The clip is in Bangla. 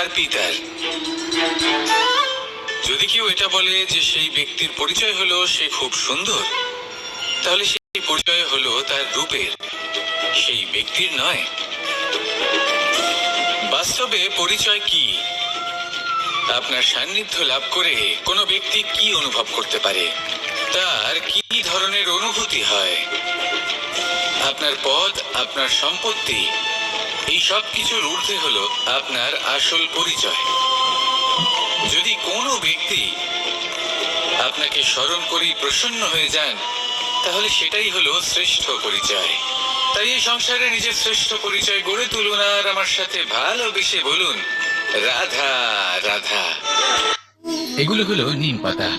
আর পিতার। যদি কেউ এটা বলে যে সেই ব্যক্তির পরিচয় হলো সে খুব সুন্দর, তাহলে সেই পরিচয় হলো তার রূপের, সেই ব্যক্তির নয়। বাস্তবে পরিচয় কি? আপনার সান্নিধ্য লাভ করে কোনো ব্যক্তি কি অনুভব করতে পারে, তার কি ধরনের অনুভূতি হয়, আপনার পদ, আপনার সম্পত্তি, এই সব কিছুর ঊর্ধ্বে হলো আপনার আসল পরিচয়। যদি কোনো ব্যক্তি আপনাকে স্মরণ করেই প্রসন্ন হয়ে যান, তাহলে সেটাই হলো শ্রেষ্ঠ পরিচয়। তাই এই সংসারে নিজের শ্রেষ্ঠ পরিচয় গড়ে তুলুন আর আমার সাথে ভালোবেসে বলুন, রাধা রাধা। এগুলো হলো নিম পাতা।